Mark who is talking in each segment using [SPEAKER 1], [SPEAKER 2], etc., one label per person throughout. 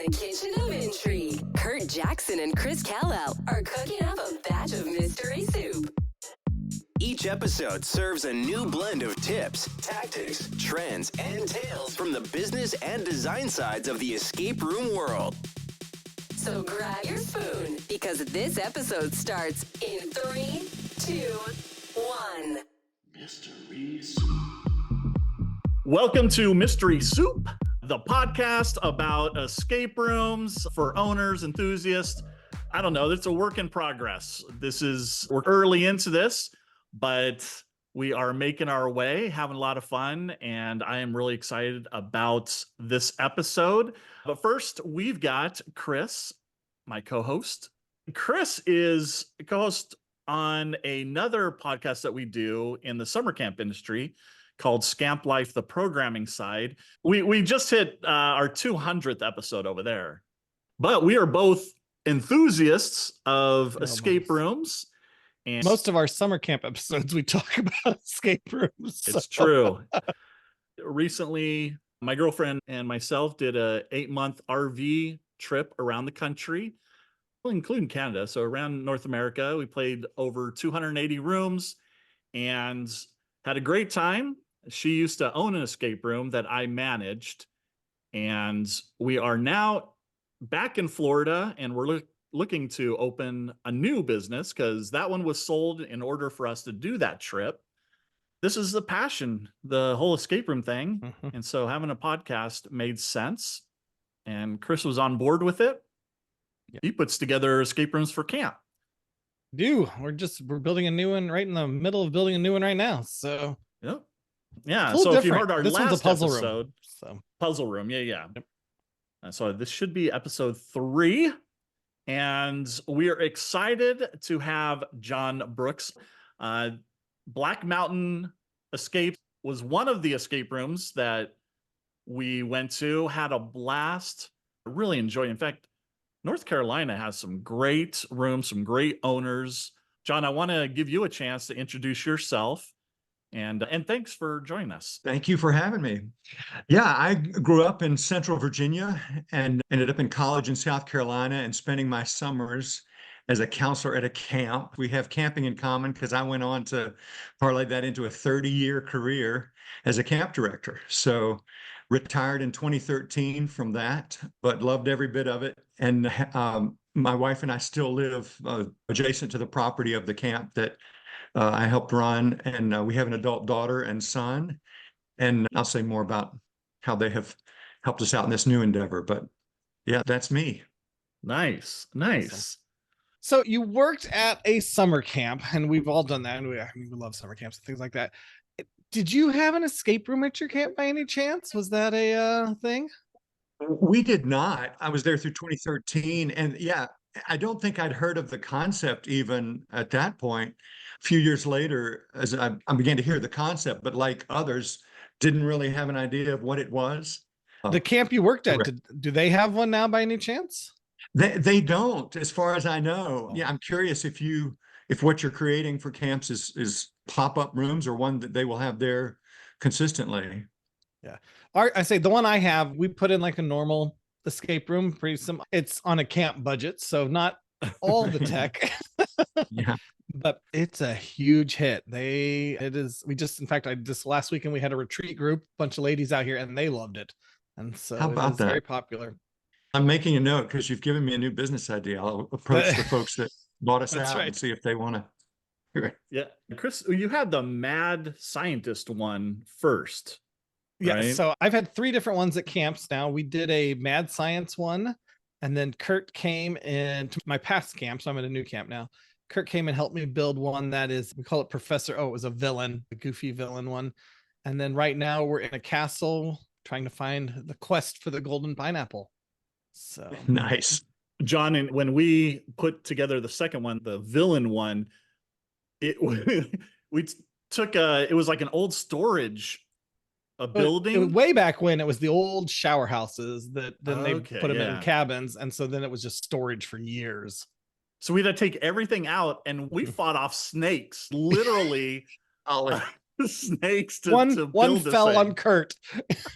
[SPEAKER 1] the kitchen of intrigue, Curt Jackson and Chris Callow are cooking up a batch of mystery soup.
[SPEAKER 2] Each episode serves a new blend of tips, tactics, trends, and tales from the business and design sides of the escape room world.
[SPEAKER 1] So grab your spoon, because this episode starts in 3, 2, 1.
[SPEAKER 3] Mystery Soup.
[SPEAKER 4] Welcome to Mystery Soup, the podcast about escape rooms for owners, enthusiasts. I don't know, it's a work in progress. We're early into this, but we are making our way, having a lot of fun, and I am really excited about this episode. But first, we've got Chris, my co-host. Chris is a co-host on another podcast that we do in the summer camp industry called Scamp Life, the programming side. We just hit our 200th episode over there. But we are both enthusiasts of escape rooms. And
[SPEAKER 5] most of our summer camp episodes, we talk about escape rooms.
[SPEAKER 4] It's true. Recently, my girlfriend and myself did a 8-month RV trip around the country, well, including Canada. So around North America, we played over 280 rooms and had a great time. She used to own an escape room that I managed. And we are now back in Florida, and we're looking to open a new business because that one was sold in order for us to do that trip. This is the passion, the whole escape room thing.
[SPEAKER 5] Mm-hmm.
[SPEAKER 4] And so having a podcast made sense, and Chris was on board with it.
[SPEAKER 5] Yep.
[SPEAKER 4] He puts together escape rooms for camp.
[SPEAKER 5] We're building a new one, right in the middle of building a new one right now. So
[SPEAKER 4] Yep. Yeah.
[SPEAKER 5] So
[SPEAKER 4] if you heard our
[SPEAKER 5] this
[SPEAKER 4] last
[SPEAKER 5] one's a puzzle
[SPEAKER 4] episode,
[SPEAKER 5] room. So
[SPEAKER 4] puzzle room. Yeah.
[SPEAKER 5] Yep.
[SPEAKER 4] So this should be episode 3. And we are excited to have John Brooks. Black Mountain Escape was one of the escape rooms that we went to, had a blast, really enjoyed. In fact, North Carolina has some great rooms, some great owners. John, I want to give you a chance to introduce yourself. And thanks for joining us.
[SPEAKER 3] Thank you for having me. Yeah, I grew up in Central Virginia and ended up in college in South Carolina and spending my summers as a counselor at a camp. We have camping in common because I went on to parlay that into a 30-year career as a camp director. So retired in 2013 from that, but loved every bit of it. And my wife and I still live adjacent to the property of the camp that I helped run, and we have an adult daughter and son, and I'll say more about how they have helped us out in this new endeavor. But yeah, that's me.
[SPEAKER 4] Nice.
[SPEAKER 5] So you worked at a summer camp, and we've all done that. And we love summer camps and things like that. Did you have an escape room at your camp by any chance? Was that a thing?
[SPEAKER 3] We did not. I was there through 2013, and yeah, I don't think I'd heard of the concept even at that point. A few years later, as I began to hear the concept, but like others, didn't really have an idea of what it was.
[SPEAKER 5] The camp you worked at, do they have one now by any chance?
[SPEAKER 3] They don't, as far as I know. Yeah, I'm curious if what you're creating for camps is pop-up rooms or one that they will have there consistently.
[SPEAKER 5] Yeah. I say the one I have, we put in like a normal escape room, pretty simple. It's on a camp budget, so not all the tech.
[SPEAKER 3] Yeah.
[SPEAKER 5] But it's a huge hit. In fact, this last weekend we had a retreat group, bunch of ladies out here, and they loved it. And so
[SPEAKER 3] how about that?
[SPEAKER 5] Very popular.
[SPEAKER 3] I'm making a note because you've given me a new business idea. I'll approach the folks that bought us out and see if they want to.
[SPEAKER 4] Yeah. Chris, you had the mad scientist one first.
[SPEAKER 5] Yeah.
[SPEAKER 4] Right?
[SPEAKER 5] So I've had 3 different ones at camps now. We did a mad science one, and then Curt came into my past camp. So I'm at a new camp now. Curt came and helped me build one that is, we call it Professor. Oh, it was a villain, a goofy villain one. And then right now we're in a castle trying to find the quest for the golden pineapple. So
[SPEAKER 3] Nice.
[SPEAKER 4] John, and when we put together the second one, the villain one, it was like an old storage building.
[SPEAKER 5] Way back when, it was the old shower houses that then they put them
[SPEAKER 4] yeah.
[SPEAKER 5] in cabins. And so then it was just storage for years.
[SPEAKER 4] So we had to take everything out, and we fought off snakes, literally. snakes to
[SPEAKER 5] one
[SPEAKER 4] build this
[SPEAKER 5] fell
[SPEAKER 4] thing.
[SPEAKER 5] on Curt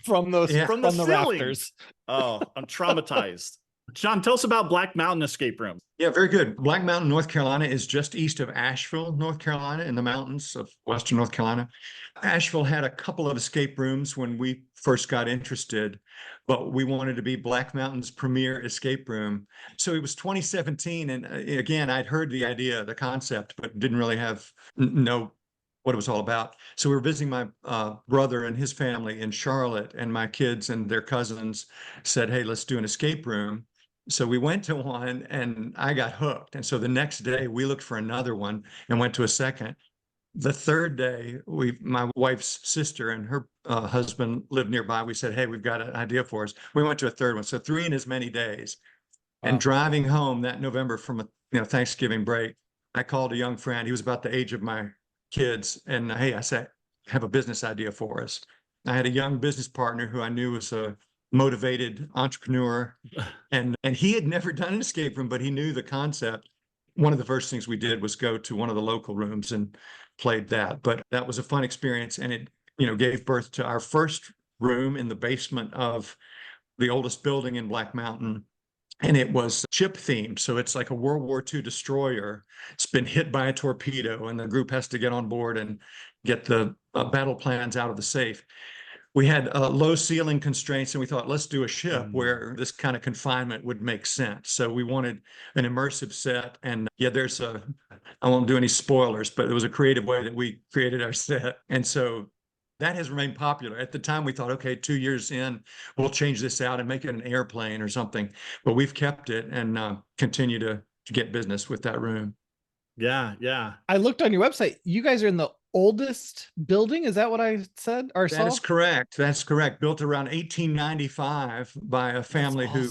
[SPEAKER 5] from those
[SPEAKER 3] Yeah.
[SPEAKER 4] From the ceiling.
[SPEAKER 5] rafters.
[SPEAKER 4] Oh, I'm traumatized. John, tell us about Black Mountain Escape Room.
[SPEAKER 3] Yeah, very good. Black Mountain, North Carolina is just east of Asheville, North Carolina, in the mountains of Western North Carolina. Asheville had a couple of escape rooms when we first got interested, but we wanted to be Black Mountain's premier escape room. So it was 2017. And again, I'd heard the idea, the concept, but didn't really know what it was all about. So we were visiting my brother and his family in Charlotte, and my kids and their cousins said, hey, let's do an escape room. So we went to one and I got hooked. And so the next day we looked for another one and went to a second. The third day, my wife's sister and her husband lived nearby. We said, hey, we've got an idea for us. We went to a third one. So 3 in as many days. And driving home that November from a Thanksgiving break, I called a young friend. He was about the age of my kids. And hey, I said, I have a business idea for us. I had a young business partner who I knew was a motivated entrepreneur, and he had never done an escape room, but he knew the concept. One of the first things we did was go to one of the local rooms and played that. But that was a fun experience, and it gave birth to our first room in the basement of the oldest building in Black Mountain. And it was ship themed. So it's like a World War II destroyer. It's been hit by a torpedo, and the group has to get on board and get the battle plans out of the safe. We had low ceiling constraints, and we thought, let's do a ship where this kind of confinement would make sense. So we wanted an immersive set. And yeah, I won't do any spoilers, but it was a creative way that we created our set. And so that has remained popular. At the time, we thought, okay, 2 years in, we'll change this out and make it an airplane or something. But we've kept it and continue to get business with that room.
[SPEAKER 4] Yeah, yeah.
[SPEAKER 5] I looked on your website. You guys are in the oldest building. Is that what I said or saw?
[SPEAKER 3] That is correct. That's correct. Built around 1895 by a family who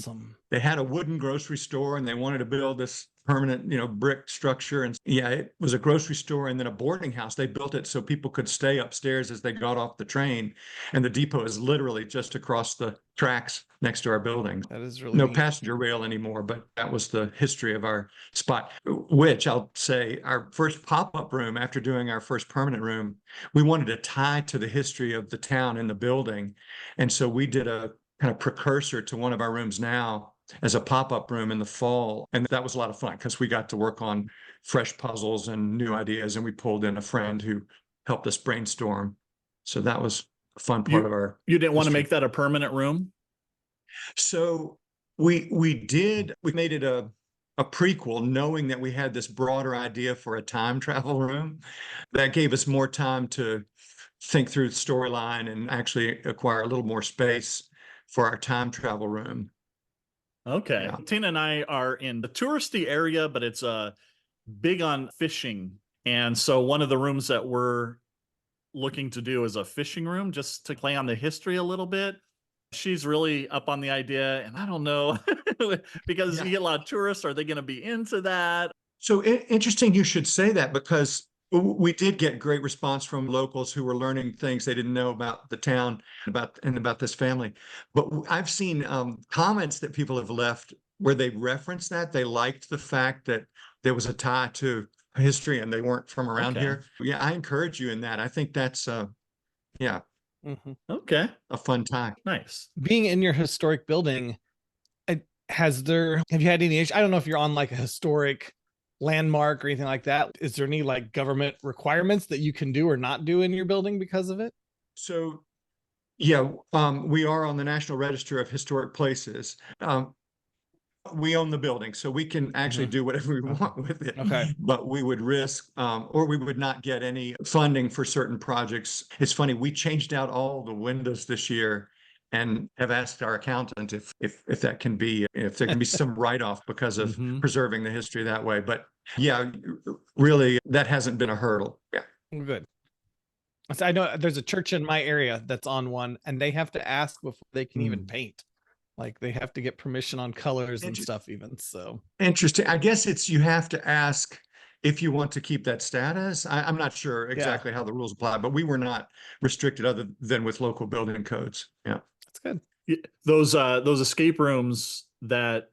[SPEAKER 3] they had a wooden grocery store, and they wanted to build this permanent, brick structure. And yeah, it was a grocery store and then a boarding house. They built it so people could stay upstairs as they got off the train. And the depot is literally just across the tracks next to our building.
[SPEAKER 5] That is really
[SPEAKER 3] no
[SPEAKER 5] neat.
[SPEAKER 3] passenger rail anymore, but that was the history of our spot, which I'll say our first pop-up room after doing our first permanent room, we wanted to tie to the history of the town and the building. And so we did a kind of precursor to one of our rooms now as a pop-up room in the fall. And that was a lot of fun because we got to work on fresh puzzles and new ideas. And we pulled in a friend who helped us brainstorm. So that was a fun part of our
[SPEAKER 4] You didn't want to make that a permanent room?
[SPEAKER 3] So we made it a prequel, knowing that we had this broader idea for a time travel room. That gave us more time to think through the storyline and actually acquire a little more space for our time travel room.
[SPEAKER 4] Okay.
[SPEAKER 3] Yeah.
[SPEAKER 4] Tina and I are in the touristy area, but it's big on fishing. And so one of the rooms that we're looking to do is a fishing room, just to play on the history a little bit. She's really up on the idea, and I don't know, because you get a lot of tourists. Are they going to be into that?
[SPEAKER 3] So interesting you should say that, because we did get great response from locals who were learning things they didn't know about the town, about this family. But I've seen comments that people have left where they referenced that. They liked the fact that there was a tie to history and they weren't from around here. Yeah, I encourage you in that. I think that's
[SPEAKER 4] Okay.
[SPEAKER 3] a fun tie.
[SPEAKER 4] Nice.
[SPEAKER 5] Being in your historic building, have you had any issue? I don't know if you're on like a historic landmark or anything like that. Is there any like government requirements that you can do or not do in your building because of it?
[SPEAKER 3] So yeah, we are on the National Register of Historic Places. We own the building, so we can actually do whatever we want with it.
[SPEAKER 5] Okay.
[SPEAKER 3] But we would risk, or we would not get any funding for certain projects. It's funny, we changed out all the windows this year and have asked our accountant if there can be some write-off because of preserving the history that way. But yeah, really, that hasn't been a hurdle. Yeah.
[SPEAKER 5] Good. So I know there's a church in my area that's on one, and they have to ask before they can even paint. Like they have to get permission on colors and stuff even. So
[SPEAKER 3] interesting. I guess you have to ask if you want to keep that status. I'm not sure exactly how the rules apply, but we were not restricted other than with local building codes. Yeah.
[SPEAKER 5] that's good.
[SPEAKER 4] Those escape rooms that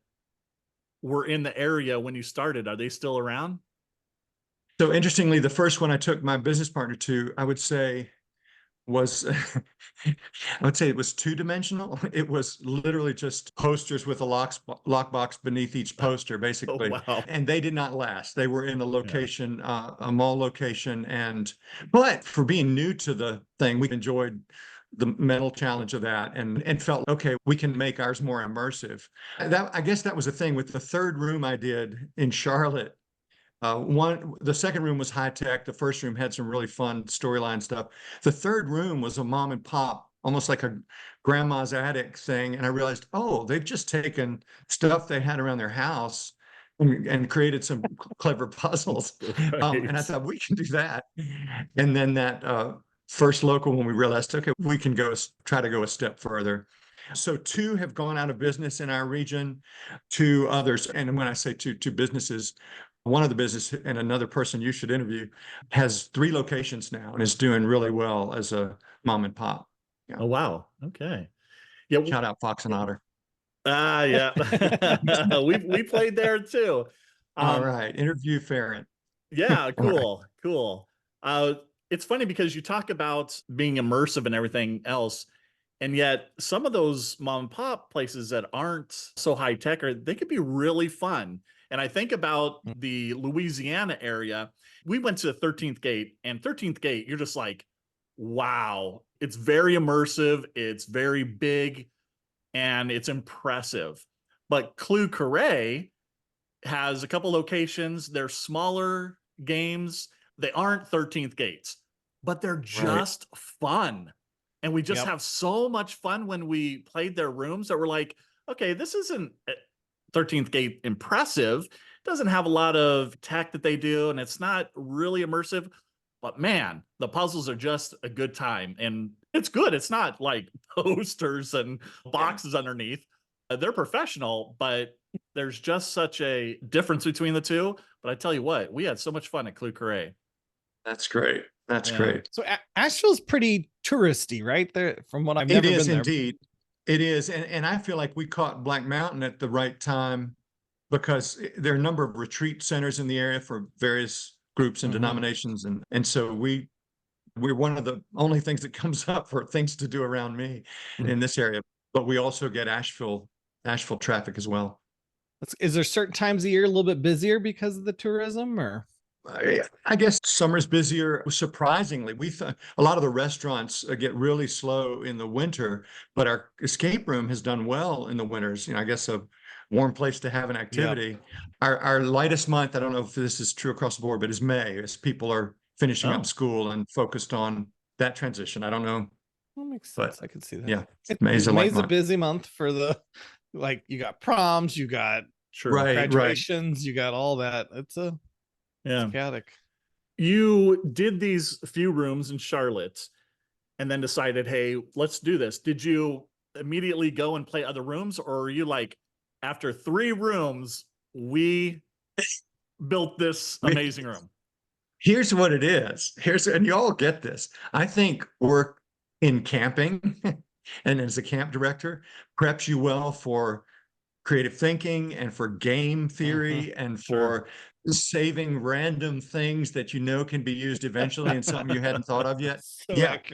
[SPEAKER 4] were in the area when you started, are they still around?
[SPEAKER 3] So interestingly, the first one I took my business partner to, I would say was, I would say it was two-dimensional. It was literally just posters with a lockbox beneath each poster,
[SPEAKER 4] Oh,
[SPEAKER 3] basically.
[SPEAKER 4] wow.
[SPEAKER 3] And they did not last. They were in a
[SPEAKER 4] Yeah.
[SPEAKER 3] location, a mall location. But for being new to the thing, we enjoyed the mental challenge of that and felt, okay, we can make ours more immersive. I guess that was the thing with the third room I did in Charlotte. The second room was high tech. The first room had some really fun storyline stuff. The third room was a mom and pop, almost like a grandma's attic thing. And I realized, oh, they've just taken stuff they had around their house and created some clever puzzles. And I thought we can do that. And then that first local when we realized, okay, we can try to go a step further. So two have gone out of business in our region, two others. And when I say two businesses, one of the business and another person you should interview has 3 locations now and is doing really well as a mom and pop. Yeah.
[SPEAKER 4] Oh, wow. Okay. Yeah.
[SPEAKER 3] Shout out Fox and Otter.
[SPEAKER 4] Yeah. we played there too.
[SPEAKER 3] All right. Interview Farron.
[SPEAKER 4] Yeah,
[SPEAKER 3] All right.
[SPEAKER 4] cool. It's funny because you talk about being immersive and everything else, and yet some of those mom and pop places that aren't so high tech, they could be really fun. And I think about the Louisiana area. We went to 13th Gate, and 13th Gate, you're just like, wow, it's very immersive, it's very big, and it's impressive. But Clu Carré has a couple locations. They're smaller games. They aren't 13th Gates, but they're just fun. And we just have so much fun when we played their rooms that we're like, okay, this isn't 13th Gate impressive. It doesn't have a lot of tech that they do, and it's not really immersive. But man, the puzzles are just a good time. And it's good. It's not like posters and boxes underneath. They're professional, but there's just such a difference between the two. But I tell you what, we had so much fun at Clu Carré.
[SPEAKER 3] That's great. That's great.
[SPEAKER 5] So Asheville's pretty touristy, right? There, from what I've never been there.
[SPEAKER 3] It is indeed. It is. And I feel like we caught Black Mountain at the right time because there are a number of retreat centers in the area for various groups and denominations. And so we're one of the only things that comes up for things to do around me in this area. But we also get Asheville traffic as well.
[SPEAKER 5] Is there certain times of year a little bit busier because of the tourism, or?
[SPEAKER 3] I guess summer's busier. Surprisingly, we thought a lot of the restaurants get really slow in the winter, but our escape room has done well in the winters. I guess a warm place to have an activity. Our lightest month, I don't know if this is true across the board, but is May, as people are finishing up school and focused on that transition. I don't know.
[SPEAKER 5] That makes sense. I can see that.
[SPEAKER 3] Yeah,
[SPEAKER 5] May's a busy month for you got proms, you got graduations, you got all that. It's chaotic.
[SPEAKER 4] You did these few rooms in Charlotte and then decided, hey, let's do this. Did you immediately go and play other rooms, or are you like, after 3 rooms, we built this amazing room?
[SPEAKER 3] Here's what it is. And you all get this. I think work in camping and as a camp director preps you well for creative thinking and for game theory and for saving random things that can be used eventually in something you hadn't thought of yet.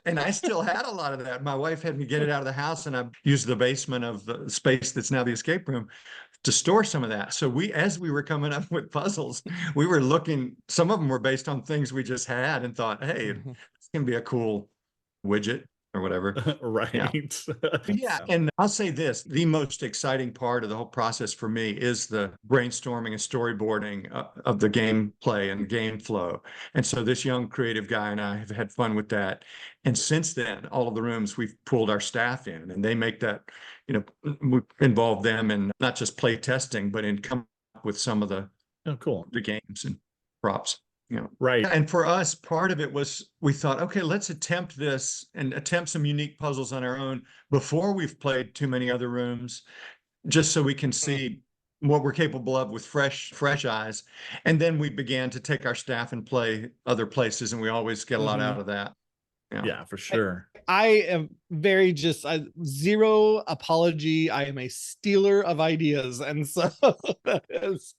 [SPEAKER 3] And I still had a lot of that. My wife had me get it out of the house, and I used the basement of the space that's now the escape room to store some of that. So as we were coming up with puzzles, we were looking, some of them were based on things we just had and thought, hey, this can be a cool widget or whatever. Yeah. And I'll say this, the most exciting part of the whole process for me is the brainstorming and storyboarding of the gameplay and game flow. And so this young creative guy and I have had fun with that. And since then, all of the rooms, we've pulled our staff in, and they make that, we involve them in not just play testing, but in coming up with some of the games and props. And for us, part of it was we thought, okay, let's attempt this and attempt some unique puzzles on our own before we've played too many other rooms, just so we can see what we're capable of with fresh eyes. And then we began to take our staff and play other places, and we always get a lot out of that.
[SPEAKER 4] Yeah, for sure.
[SPEAKER 5] I am very zero apology. I am a stealer of ideas. And so that is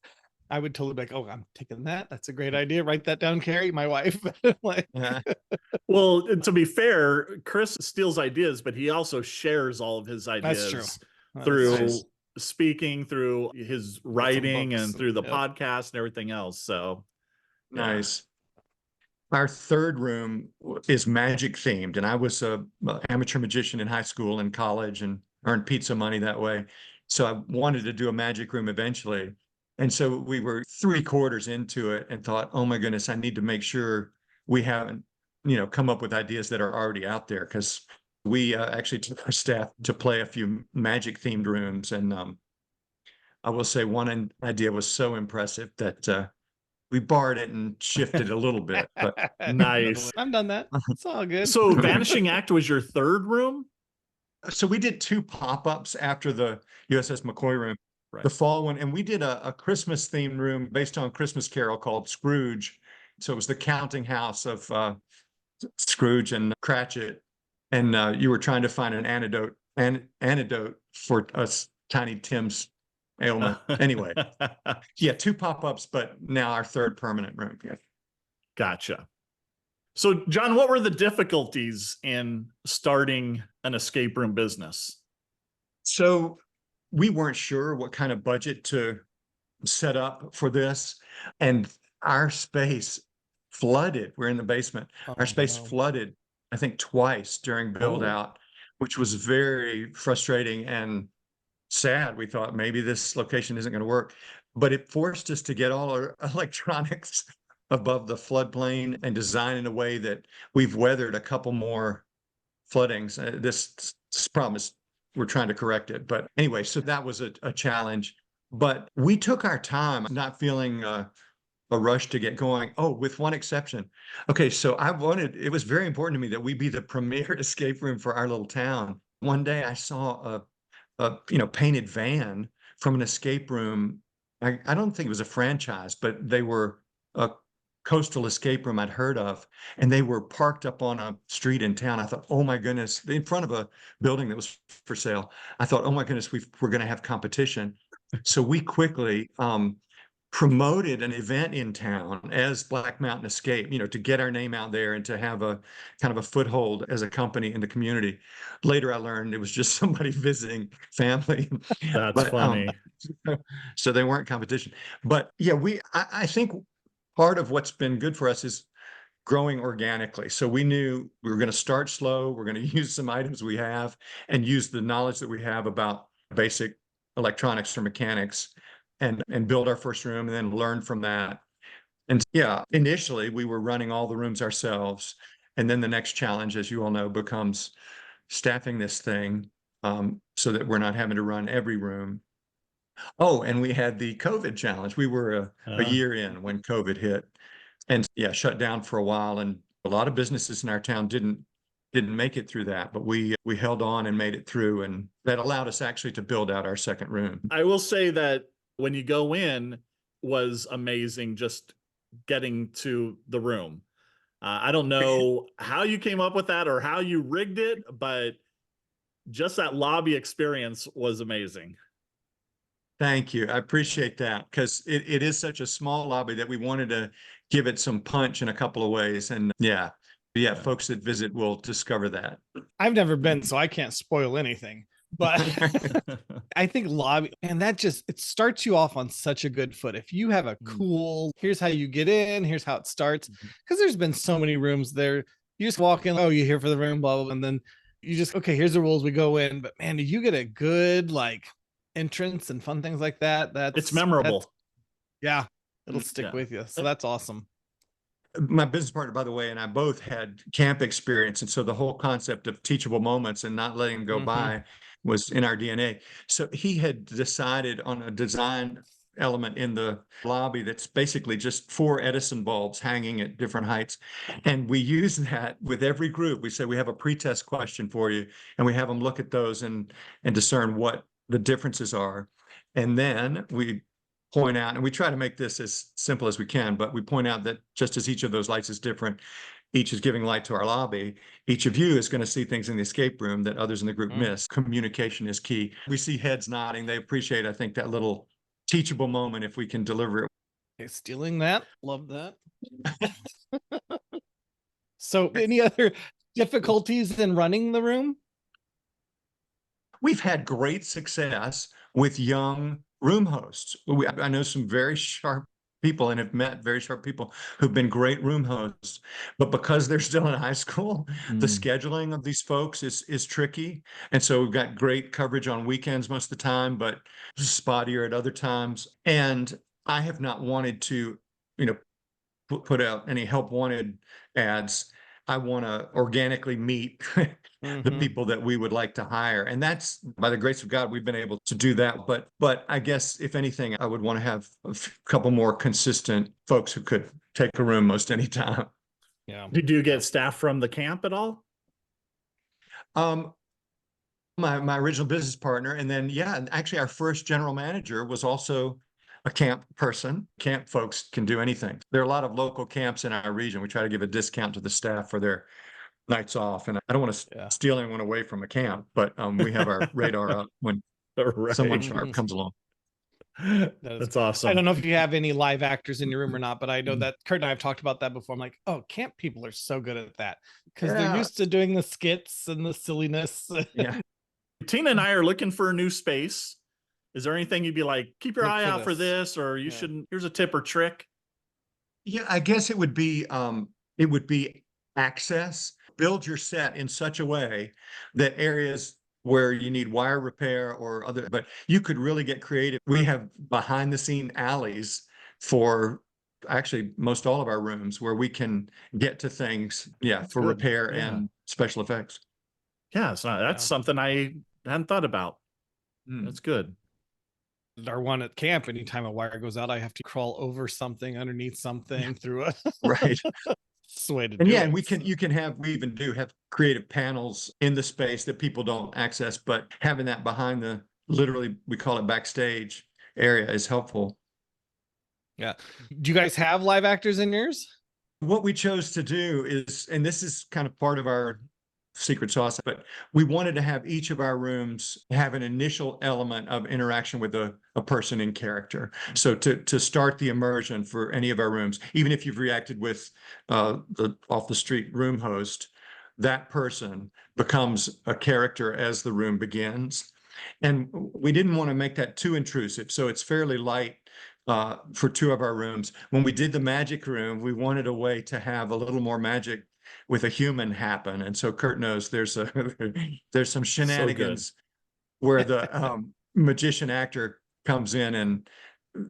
[SPEAKER 5] I would totally be like, oh, I'm taking that. That's a great idea. Write that down, Carrie, my wife. Like,
[SPEAKER 3] Yeah.
[SPEAKER 4] Well, to be fair, Chris steals ideas, but he also shares all of his
[SPEAKER 5] that's true.
[SPEAKER 4] ideas through
[SPEAKER 3] nice.
[SPEAKER 4] speaking, through his
[SPEAKER 5] Got some
[SPEAKER 4] writing,
[SPEAKER 5] books
[SPEAKER 4] and through the
[SPEAKER 5] yep.
[SPEAKER 4] podcast and everything else. So, yeah.
[SPEAKER 3] Nice. Our third room is magic themed, and I was a amateur magician in high school and college and earned pizza money that way. So I wanted to do a magic room eventually. And so we were 3/4 into it and thought, oh my goodness, I need to make sure we haven't, come up with ideas that are already out there, because we actually took our staff to play a few magic themed rooms. And I will say one idea was so impressive that we borrowed it and shifted a little bit, but
[SPEAKER 4] Nice.
[SPEAKER 5] I've done that. It's all good.
[SPEAKER 4] So, Vanishing Act was your third room?
[SPEAKER 3] so we did 2 pop-ups after the USS McCoy room,
[SPEAKER 4] Right.
[SPEAKER 3] the fall one, and we did a Christmas themed room based on Christmas Carol called Scrooge. So it was the counting house of Scrooge and Cratchit, and you were trying to find an antidote for us Tiny Tim's ailment. Anyway, yeah, 2 pop-ups, but now our third permanent room. Yeah.
[SPEAKER 4] Gotcha. So, John, what were the difficulties in starting an escape room business?
[SPEAKER 3] So we weren't sure what kind of budget to set up for this, and our space flooded. We're in the basement. Our space flooded, I think, twice during build out, which was very frustrating and sad. We thought maybe this location isn't going to work, but it forced us to get all our electronics above the floodplain and design in a way that we've weathered a couple more floodings. This problem is, we're trying to correct it. But anyway, so that was a challenge, but we took our time, not feeling a rush to get going. Oh, with one exception. Okay, so it was very important to me that we be the premier escape room for our little town. One day I saw a painted van from an escape room. I don't think it was a franchise, but they were a coastal escape room I'd heard of, and they were parked up on a street in town. I thought, oh my goodness, in front of a building that was for sale. I thought, oh my goodness, we're going to have competition. So we quickly promoted an event in town as Black Mountain Escape, to get our name out there and to have a kind of a foothold as a company in the community. Later, I learned it was just somebody visiting family.
[SPEAKER 4] That's funny.
[SPEAKER 3] So they weren't competition. But yeah, I think part of what's been good for us is growing organically. So we knew we were going to start slow. We're going to use some items we have and use the knowledge that we have about basic electronics or mechanics, and build our first room and then learn from that. And yeah, initially we were running all the rooms ourselves. And then the next challenge, as you all know, becomes staffing this thing so that we're not having to run every room. Oh, and we had the COVID challenge. We were a year in when COVID hit, and yeah, shut down for a while. And a lot of businesses in our town didn't make it through that, but we held on and made it through, and that allowed us actually to build out our second room.
[SPEAKER 4] I will say that when you go in was amazing, just getting to the room. I don't know how you came up with that or how you rigged it, but just that lobby experience was amazing.
[SPEAKER 3] Thank you. I appreciate that, because it is such a small lobby that we wanted to give it some punch in a couple of ways. And yeah, folks that visit will discover that.
[SPEAKER 5] I've never been, so I can't spoil anything. But I think lobby, and it starts you off on such a good foot. If you have a cool, here's how you get in, here's how it starts. Because there's been so many rooms there. You just walk in, oh, you're here for the room, blah, blah, and then you just, okay, here's the rules, we go in. But man, do you get a good entrance and fun things like that?
[SPEAKER 4] It's memorable.
[SPEAKER 5] It'll stick with you. So that's awesome.
[SPEAKER 3] My business partner, by the way, and I both had camp experience. And so the whole concept of teachable moments and not letting them go by was in our DNA. So he had decided on a design element in the lobby that's basically just 4 Edison bulbs hanging at different heights. And we use that with every group. We say, we have a pretest question for you, and we have them look at those and discern what the differences are. And then we point out, and we try to make this as simple as we can, but we point out that just as each of those lights is different, each is giving light to our lobby, each of you is going to see things in the escape room that others in the group miss. Communication is key. We see heads nodding. They appreciate, I think, that little teachable moment if we can deliver it.
[SPEAKER 5] Okay, stealing that. Love that. So any other difficulties in running the room?
[SPEAKER 3] We've had great success with young room hosts. I know some very sharp people and have met very sharp people who've been great room hosts, but because they're still in high school, the scheduling of these folks is tricky. And so we've got great coverage on weekends most of the time, but spottier at other times. And I have not wanted to, put out any help wanted ads. I want to organically meet the people that we would like to hire. And that's by the grace of God, we've been able to do that. But I guess if anything, I would want to have a couple more consistent folks who could take a room most any time.
[SPEAKER 5] Yeah.
[SPEAKER 4] Did you get staff from the camp at all?
[SPEAKER 3] My original business partner, and then and actually our first general manager was also a camp person. Camp folks can do anything. There are a lot of local camps in our region. We try to give a discount to the staff for their nights off. And I don't want to steal anyone away from a camp, but we have our radar up when someone sharp comes along.
[SPEAKER 4] That's awesome.
[SPEAKER 5] I don't know if you have any live actors in your room or not, but I know that Curt and I have talked about that before. I'm like, oh, camp people are so good at that because they're used to doing the skits and the silliness.
[SPEAKER 3] Yeah.
[SPEAKER 4] Tina and I are looking for a new space. Is there anything you'd be like, keep your eye out for this, or you shouldn't? Here's a tip or trick.
[SPEAKER 3] Yeah, I guess it would be access. Build your set in such a way that areas where you need wire repair or other, but you could really get creative. We have behind the scene alleys for actually most all of our rooms where we can get to things, for
[SPEAKER 4] good.
[SPEAKER 3] repair and special effects.
[SPEAKER 4] Yeah, that's something I hadn't thought about. That's good.
[SPEAKER 5] Our one at camp, anytime a wire goes out, I have to crawl over something, underneath something, through a
[SPEAKER 3] right.
[SPEAKER 5] way to
[SPEAKER 3] And
[SPEAKER 5] do
[SPEAKER 3] yeah,
[SPEAKER 5] it.
[SPEAKER 3] we even do have creative panels in the space that people don't access, but having that behind literally we call it backstage area is helpful.
[SPEAKER 5] Yeah. Do you guys have live actors in yours?
[SPEAKER 3] What we chose to do is, and this is kind of part of our secret sauce, but we wanted to have each of our rooms have an initial element of interaction with a person in character. So to start the immersion for any of our rooms, even if you've reacted with the off the street room host, that person becomes a character as the room begins. And we didn't want to make that too intrusive. So it's fairly light for two of our rooms. When we did the magic room, we wanted a way to have a little more magic with a human happen. And so Curt knows there's some shenanigans where the magician actor comes in and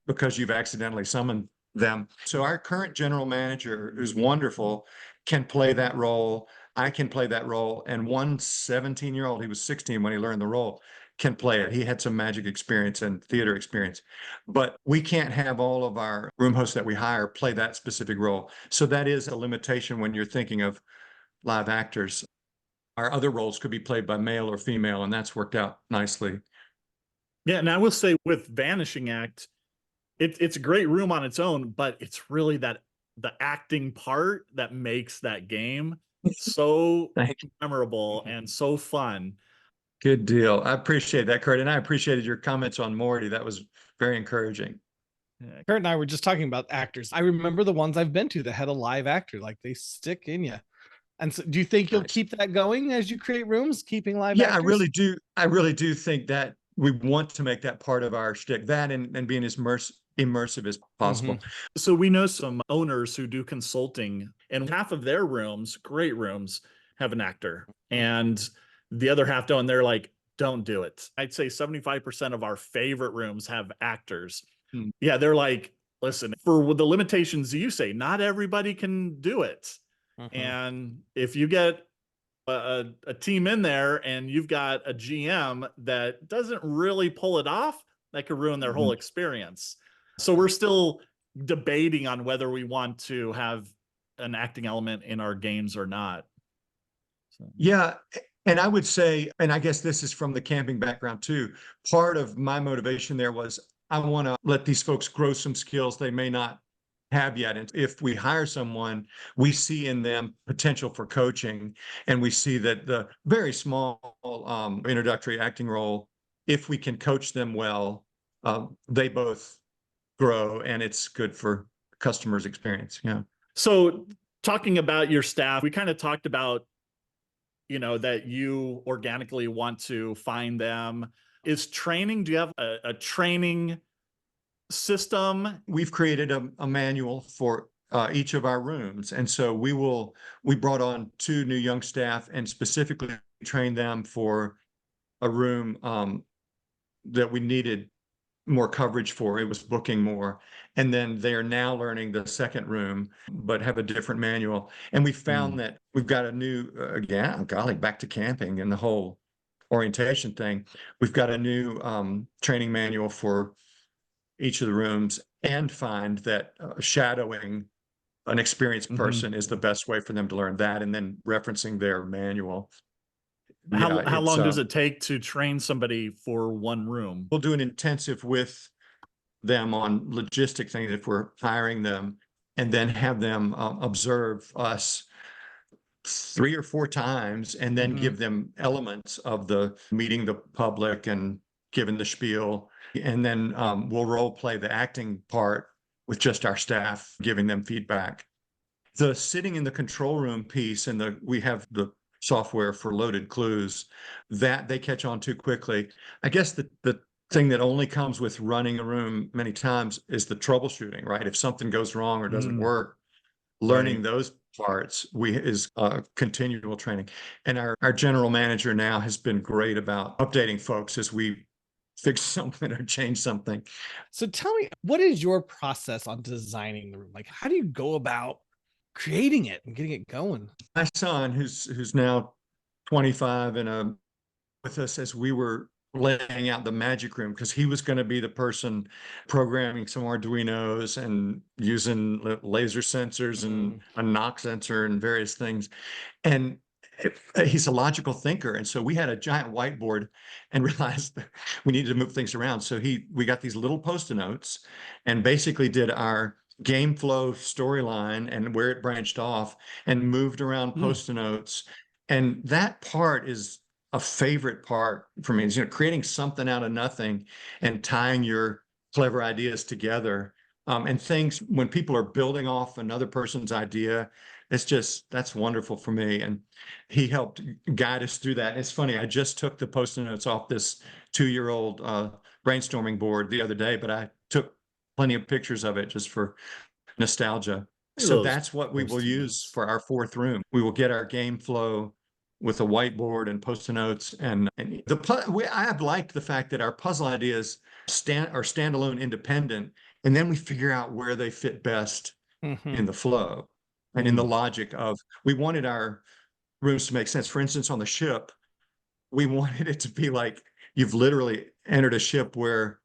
[SPEAKER 3] because you've accidentally summoned them. So our current general manager, who's wonderful, can play that role. I can play that role. And one 17-year-old, he was 16 when he learned the role, can play it. He had some magic experience and theater experience, but we can't have all of our room hosts that we hire play that specific role. So that is a limitation when you're thinking of live actors. Our other roles could be played by male or female, and that's worked out nicely.
[SPEAKER 4] Yeah, and I will say with Vanishing Act, it's a great room on its own, but it's really the acting part that makes that game so memorable and so fun.
[SPEAKER 3] Good deal. I appreciate that, Curt. And I appreciated your comments on Morty. That was very encouraging.
[SPEAKER 5] Yeah. Curt and I were just talking about actors. I remember the ones I've been to that had a live actor, like they stick in you. And so do you think you'll keep that going as you create rooms, keeping live actors?
[SPEAKER 3] I really do. I really do think that we want to make that part of our shtick, that and being as immersive as possible.
[SPEAKER 4] So we know some owners who do consulting, and half of their rooms, great rooms, have an actor. And the other half don't. They're like, don't do it. I'd say 75% of our favorite rooms have actors. Yeah, they're like, listen, for the limitations you say, not everybody can do it. And if you get a team in there and you've got a GM that doesn't really pull it off, that could ruin their whole experience. So we're still debating on whether we want to have an acting element in our games or not. So.
[SPEAKER 3] Yeah. And I would say, and I guess this is from the camping background too, part of my motivation there was I want to let these folks grow some skills they may not have yet. And if we hire someone, we see in them potential for coaching, and we see that the very small introductory acting role, if we can coach them well, they both grow, and it's good for customers' experience. Yeah.
[SPEAKER 4] So talking about your staff, we kind of talked about, that you organically want to find them. Do you have a training system?
[SPEAKER 3] We've created a manual for each of our rooms. And so we brought on 2 new young staff and specifically trained them for a room that we needed more coverage for. It was booking more. And then they are now learning the second room, but have a different manual. And we found that we've got a new, golly, back to camping and the whole orientation thing. We've got a new training manual for each of the rooms, and find that shadowing an experienced person is the best way for them to learn that, and then referencing their manual.
[SPEAKER 4] How long does it take to train somebody for one room?
[SPEAKER 3] We'll do an intensive with them on logistic things if we're hiring them, and then have them observe us 3 or 4 times, and then give them elements of the meeting the public and giving the spiel. And then we'll role play the acting part with just our staff, giving them feedback. The sitting in the control room piece, and we have the software for loaded clues that they catch on too quickly. I guess the thing that only comes with running a room many times is the troubleshooting, right? If something goes wrong or doesn't work, learning those parts is continual training. And our general manager now has been great about updating folks as we fix something or change something.
[SPEAKER 5] So tell me, what is your process on designing the room? Like, how do you go about creating it and getting it going?
[SPEAKER 3] My son, who's now 25 and with us as we were laying out the magic room, because he was going to be the person programming some Arduinos and using laser sensors and a knock sensor and various things. And he's a logical thinker. And so we had a giant whiteboard and realized that we needed to move things around. So we got these little Post-it notes and basically did our game flow storyline and where it branched off and moved around Post-it notes. And that part is a favorite part for me, is, creating something out of nothing and tying your clever ideas together. And things, when people are building off another person's idea, that's wonderful for me. And he helped guide us through that. It's funny, I just took the Post-it notes off this 2-year-old brainstorming board the other day, but I took plenty of pictures of it just for nostalgia. So that's what we will use for our 4th room. We will get our game flow with a whiteboard and Post-it notes. And I have liked the fact that our puzzle ideas are standalone, independent, and then we figure out where they fit best in the flow and in the logic of, we wanted our rooms to make sense. For instance, on the ship, we wanted it to be like you've literally entered a ship where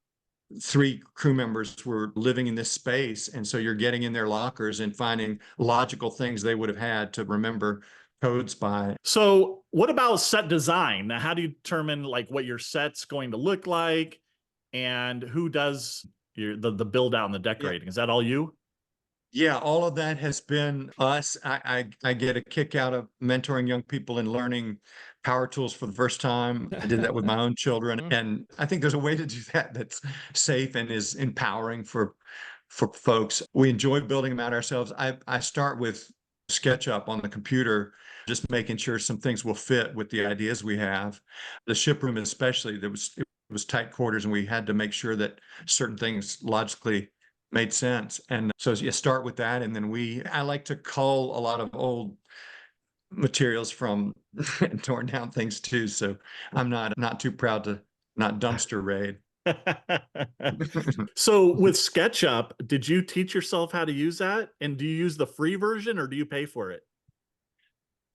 [SPEAKER 3] 3 crew members were living in this space. And so you're getting in their lockers and finding logical things they would have had to remember codes by.
[SPEAKER 4] So what about set design? Now, how do you determine like what your set's going to look like, and who does the build out and the decorating? Is that all you?
[SPEAKER 3] Yeah, all of that has been us. I get a kick out of mentoring young people and learning power tools for the first time. I did that with my own children. And I think there's a way to do that that's safe and is empowering for folks. We enjoy building them out ourselves. I start with SketchUp on the computer, just making sure some things will fit with the ideas we have. The ship room especially, it was tight quarters, and we had to make sure that certain things logically made sense. And so you start with that, and then I like to cull a lot of old materials from torn down things too. So I'm not too proud to not dumpster raid.
[SPEAKER 4] So with SketchUp, did you teach yourself how to use that? And do you use the free version or do you pay for it?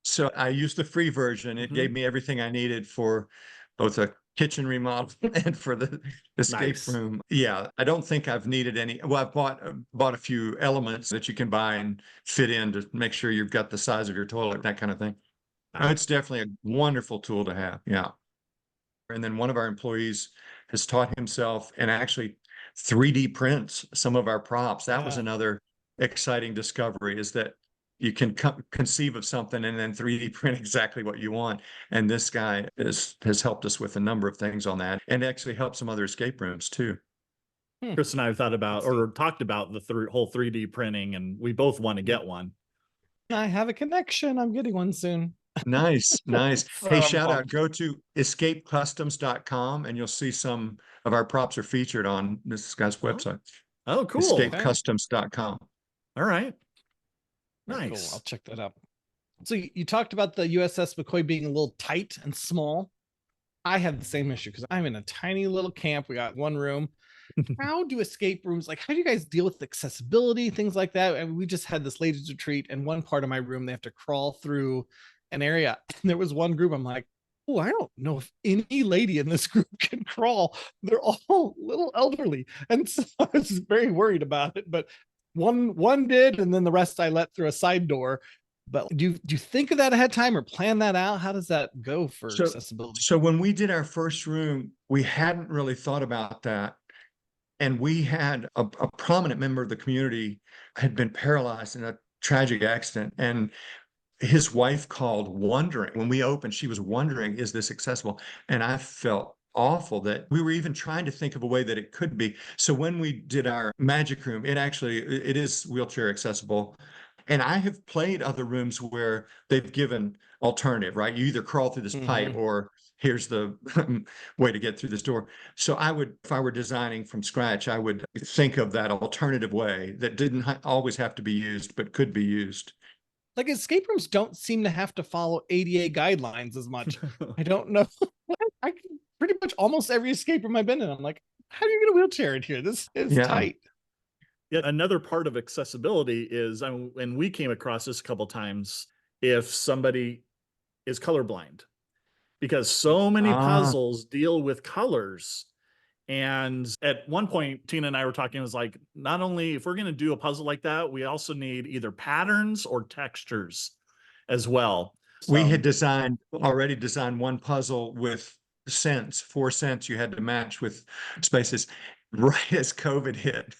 [SPEAKER 3] So I used the free version. It gave me everything I needed for both a kitchen remodel and for the escape room. Yeah, I don't think I've needed any. Well, I've bought a few elements that you can buy and fit in to make sure you've got the size of your toilet, that kind of thing. It's definitely a wonderful tool to have. Yeah. And then one of our employees has taught himself and actually 3D prints some of our props. That was another exciting discovery, is that you can conceive of something and then 3D print exactly what you want. And this guy has helped us with a number of things on that, and actually helped some other escape rooms too.
[SPEAKER 4] Chris and I have thought about or talked about the whole 3D printing, and we both want to get one.
[SPEAKER 5] I have a connection. I'm getting one soon.
[SPEAKER 3] Nice.
[SPEAKER 5] So
[SPEAKER 3] Hey,
[SPEAKER 5] I'm
[SPEAKER 3] shout out,
[SPEAKER 5] pumped.
[SPEAKER 3] go to escapecustoms.com and you'll see some of our props are featured on this guy's website.
[SPEAKER 4] Oh, cool.
[SPEAKER 3] Escapecustoms.com.
[SPEAKER 4] All right.
[SPEAKER 5] Very cool.
[SPEAKER 4] Nice.
[SPEAKER 5] I'll check that out. So you talked about the USS McCoy being a little tight and small. I have the same issue because I'm in a tiny little camp. We got one room. How do escape rooms, like, how do you guys deal with accessibility, things like that? I mean, we just had this ladies retreat, and one part of my room, they have to crawl through an area. And there was one group, I'm like, oh, I don't know if any lady in this group can crawl. They're all little elderly. And so I was very worried about it. But one did, and then the rest I let through a side door. But do you think of that ahead of time or plan that out? How does that go for accessibility?
[SPEAKER 3] So when we did our first room, we hadn't really thought about that. And we had a prominent member of the community had been paralyzed in a tragic accident. And his wife called wondering, when we opened, she was wondering, is this accessible? And I felt awful that we were even trying to think of a way that it could be. So when we did our magic room, it is wheelchair accessible. And I have played other rooms where they've given alternative, right? You either crawl through this pipe or here's the way to get through this door. So I would, if I were designing from scratch, I would think of that alternative way that didn't always have to be used, but could be used.
[SPEAKER 5] Like, escape rooms don't seem to have to follow ADA guidelines as much. I don't know. I can pretty much almost every escape room I've been in, I'm like, how do you get a wheelchair in here? This is tight.
[SPEAKER 4] Yet another part of accessibility is, and we came across this a couple times, if somebody is colorblind, because so many puzzles deal with colors. And at one point, Tina and I were talking, it was like, not only if we're going to do a puzzle like that, we also need either patterns or textures as well.
[SPEAKER 3] We had already designed one puzzle with cents, 4 cents you had to match with spaces right as COVID hit.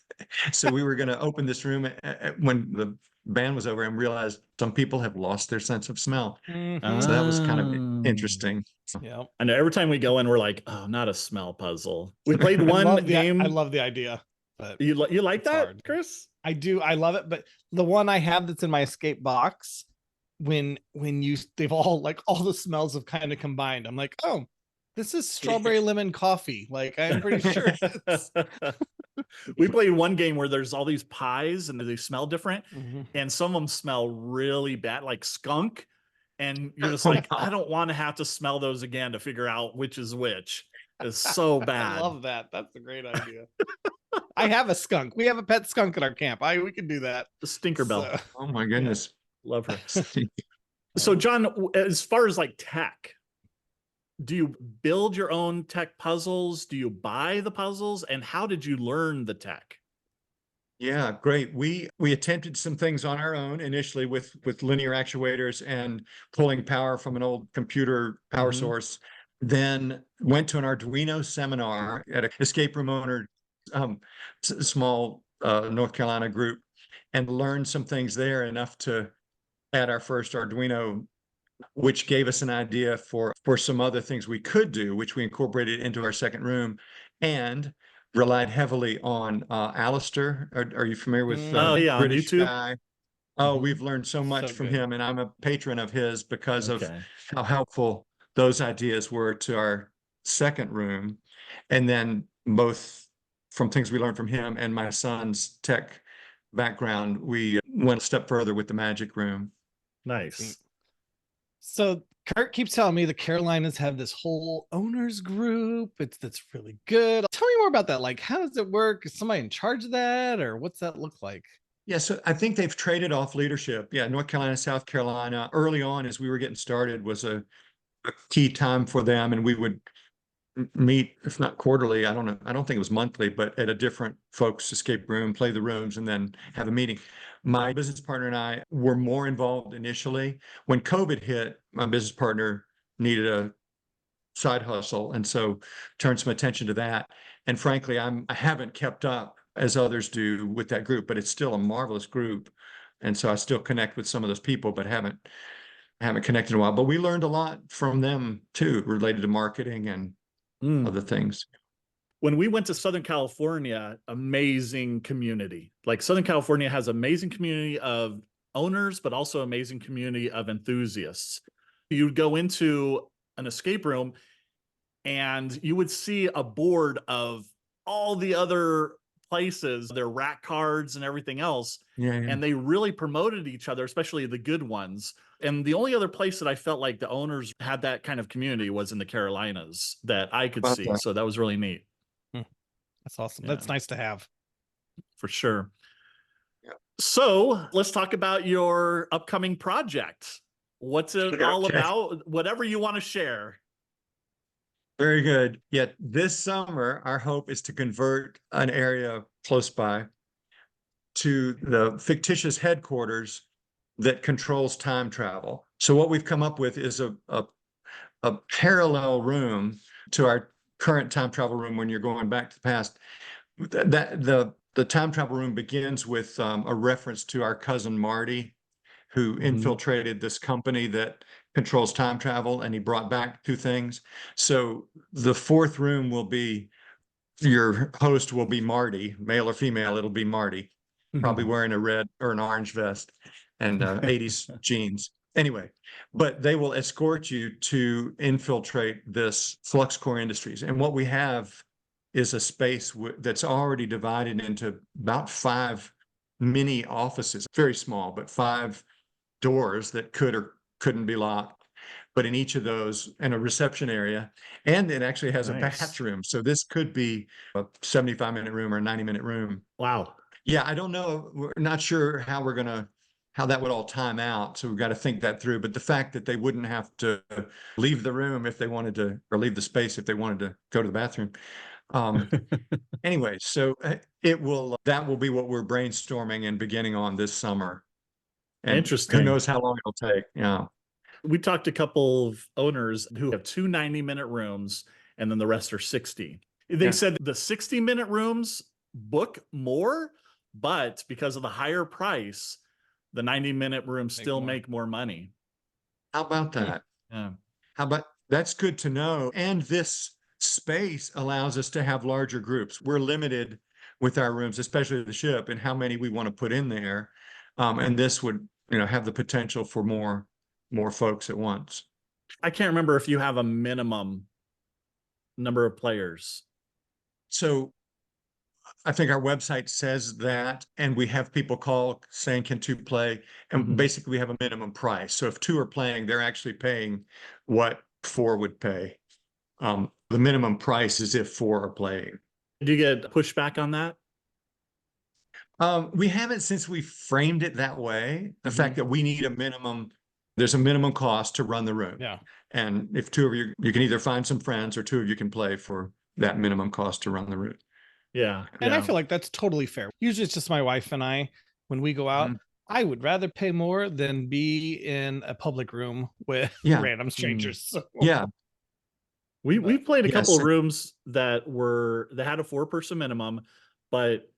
[SPEAKER 3] So we were going to open this room when the band was over and realized some people have lost their sense of smell. So that was kind of interesting.
[SPEAKER 5] Yeah.
[SPEAKER 4] I know every time we go in, we're like, oh, not a smell puzzle. We played one game.
[SPEAKER 5] I love the idea. But
[SPEAKER 4] you like that,
[SPEAKER 5] hard.
[SPEAKER 4] Chris?
[SPEAKER 5] I do. I love it. But the one I have that's in my escape box, they've all, like, all the smells have kind of combined. I'm like, oh, this is strawberry lemon coffee. Like, I'm pretty sure.
[SPEAKER 4] We played one game where there's all these pies and they smell different, and some of them smell really bad, like skunk. And you're just like, I don't want to have to smell those again to figure out which is which. It's so bad.
[SPEAKER 5] I love that. That's a great idea. I have a skunk. We have a pet skunk at our camp. We can do that.
[SPEAKER 4] The Stinkerbell.
[SPEAKER 3] Oh my goodness.
[SPEAKER 4] Love her. So John, as far as like tech, do you build your own tech puzzles? Do you buy the puzzles? And how did you learn the tech?
[SPEAKER 3] Yeah, great. We attempted some things on our own initially with linear actuators and pulling power from an old computer power source. Then went to an Arduino seminar at an escape room owner, small North Carolina group, and learned some things there enough to add our first Arduino, which gave us an idea for some other things we could do, which we incorporated into our second room, and relied heavily on Alistair. Are you familiar with British
[SPEAKER 4] YouTube
[SPEAKER 3] guy? Oh, we've learned so much from him, and I'm a patron of his because of how helpful those ideas were to our second room. And then both from things we learned from him and my son's tech background, we went a step further with the magic room.
[SPEAKER 4] Nice.
[SPEAKER 5] So Curt keeps telling me the Carolinas have this whole owners group. That's really good. Tell me more about that. Like, how does it work? Is somebody in charge of that, or what's that look like?
[SPEAKER 3] Yeah, so I think they've traded off leadership. Yeah, North Carolina, South Carolina, early on as we were getting started was a key time for them, and we would meet, if not quarterly, I don't know, I don't think it was monthly, but at a different folks' escape room, play the rooms, and then have a meeting. My business partner and I were more involved initially. When COVID hit, my business partner needed a side hustle, and so turned some attention to that. And frankly, I haven't kept up as others do with that group, but it's still a marvelous group. And so I still connect with some of those people, but haven't connected in a while. But we learned a lot from them too, related to marketing and other things.
[SPEAKER 4] When we went to Southern California, amazing community. Like Southern California has amazing community of owners, but also amazing community of enthusiasts. You'd go into an escape room and you would see a board of all the other places, their rack cards and everything else.
[SPEAKER 3] Yeah.
[SPEAKER 4] And they really promoted each other, especially the good ones. And the only other place that I felt like the owners had that kind of community was in the Carolinas that I could see. So that was really neat.
[SPEAKER 5] That's awesome.
[SPEAKER 4] Yeah.
[SPEAKER 5] That's nice to have.
[SPEAKER 4] For sure.
[SPEAKER 3] Yeah.
[SPEAKER 4] So let's talk about your upcoming project. What's it all about? Whatever you want to share.
[SPEAKER 3] Very good. Yet this summer, our hope is to convert an area close by to the fictitious headquarters that controls time travel. So what we've come up with is a parallel room to our current time travel room when you're going back to the past. The time travel room begins with a reference to our cousin Marty, who infiltrated this company that controls time travel, and he brought back two things. So the fourth room will be, your host will be Marty, male or female, it'll be Marty, probably wearing a red or an orange vest and 80s jeans. Anyway, but they will escort you to infiltrate this flux core industries. And what we have is a space that's already divided into about 5 mini offices, very small, but 5 doors that could or couldn't be locked. But in each of those, and a reception area, and it actually has a bathroom. So this could be a 75-minute room or a 90-minute room.
[SPEAKER 4] Wow.
[SPEAKER 3] Yeah, I don't know. We're not sure how that would all time out. So we've got to think that through. But the fact that they wouldn't have to leave the room if they wanted to, or leave the space if they wanted to go to the bathroom. Anyway, so that will be what we're brainstorming and beginning on this summer. And
[SPEAKER 4] interesting.
[SPEAKER 3] Who knows how long it'll take. Yeah.
[SPEAKER 4] We talked to a couple of owners who have 2 90-minute rooms and then the rest are 60. They said the 60-minute rooms book more, but because of the higher price, the 90-minute rooms still make more money.
[SPEAKER 3] How about that?
[SPEAKER 4] Yeah.
[SPEAKER 3] That's good to know. And this space allows us to have larger groups. We're limited with our rooms, especially the ship, and how many we want to put in there. And this would, have the potential for more folks at once.
[SPEAKER 4] I can't remember if you have a minimum number of players.
[SPEAKER 3] So I think our website says that, and we have people call saying, can 2 play? And basically we have a minimum price. So if 2 are playing, they're actually paying what 4 would pay. The minimum price is if 4 are playing.
[SPEAKER 4] Do you get pushback on that?
[SPEAKER 3] We haven't, since we framed it that way. The fact that we need there's a minimum cost to run the room.
[SPEAKER 5] Yeah.
[SPEAKER 3] And if 2 of you can either find some friends or 2 of you can play for that minimum cost to run the room.
[SPEAKER 4] Yeah.
[SPEAKER 5] And I feel like that's totally fair. Usually it's just my wife and I, when we go out, I would rather pay more than be in a public room with random strangers. So.
[SPEAKER 3] Yeah.
[SPEAKER 4] We played a couple of rooms that had a 4-person minimum, but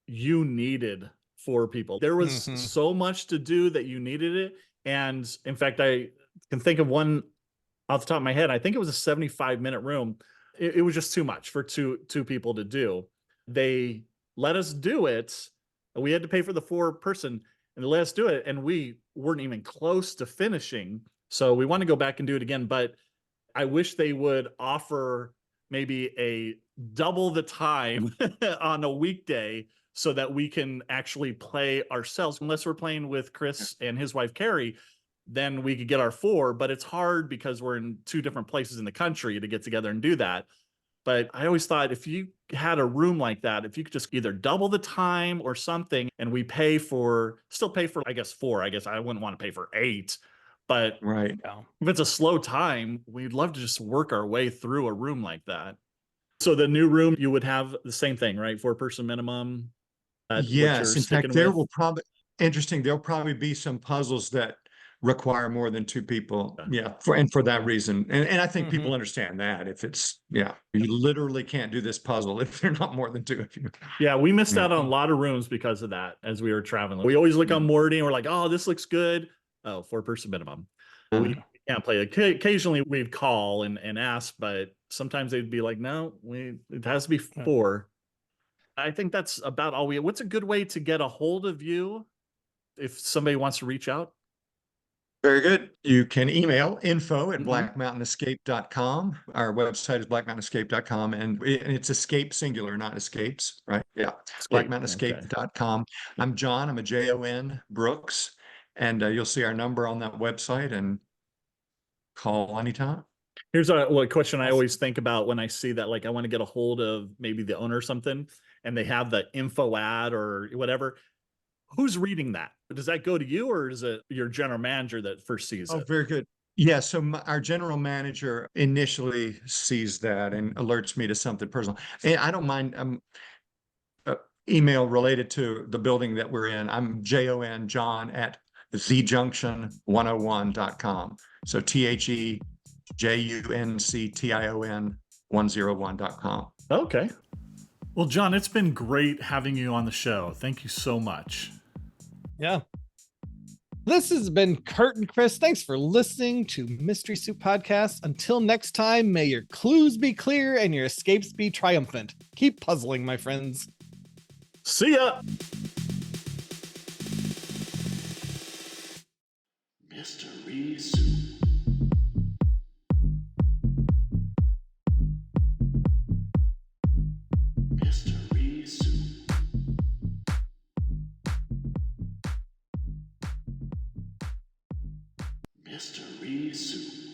[SPEAKER 4] you needed 4 people. There was so much to do that you needed it. And in fact, I can think of one off the top of my head. I think it was a 75-minute room. It was just too much for two people to do. They let us do it. We had to pay for the 4-person, and they let us do it. And we weren't even close to finishing. So we want to go back and do it again. But I wish they would offer maybe a double the time on a weekday so that we can actually play ourselves. Unless we're playing with Chris and his wife, Carrie, then we could get our 4, but it's hard because we're in 2 different places in the country to get together and do that. But I always thought if you had a room like that, if you could just either double the time or something, and we still pay for, I guess, 4, I guess I wouldn't want to pay for 8, but if it's a slow time, we'd love to just work our way through a room like that. So the new room, you would have the same thing, right? 4-person minimum.
[SPEAKER 3] Yes. In fact, there'll probably be some puzzles that require more than 2 people. Yeah. For that reason. And I think people understand that if it's, you literally can't do this puzzle if they're not more than 2 of you.
[SPEAKER 4] Yeah. We missed out on a lot of rooms because of that as we were traveling. We always look on Morty and we're like, oh, this looks good. Oh, 4-person minimum. We can't play it. Occasionally we'd call and ask, but sometimes they'd be like, no, it has to be 4. I think that's about all what's a good way to get a hold of you if somebody wants to reach out?
[SPEAKER 3] Very good. You can email info@blackmountainescape.com. Our website is blackmountainescape.com, and it's escape singular, not escapes, right? Yeah.
[SPEAKER 4] Escape,
[SPEAKER 3] blackmountainescape.com. I'm John. I'm a Jon Brooks, and you'll see our number on that website and call anytime.
[SPEAKER 4] Here's a question I always think about when I see that, like I want to get a hold of maybe the owner or something, and they have the info ad or whatever. Who's reading that? Does that go to you, or is it your general manager that first sees
[SPEAKER 3] Oh,
[SPEAKER 4] it?
[SPEAKER 3] very good. Yeah, so our general manager initially sees that and alerts me to something personal. And I don't mind email related to the building that we're in. I'm John at thejunction101.com. So THEJUNCTION101.com.
[SPEAKER 4] Okay. Well, John, it's been great having you on the show. Thank you so much.
[SPEAKER 5] Yeah. This has been Curt and Chris. Thanks for listening to Mystery Soup Podcast. Until next time, may your clues be clear and your escapes be triumphant. Keep puzzling, my friends.
[SPEAKER 4] See ya.
[SPEAKER 6] Mystery Soup. Mystery Soup. Mystery Soup.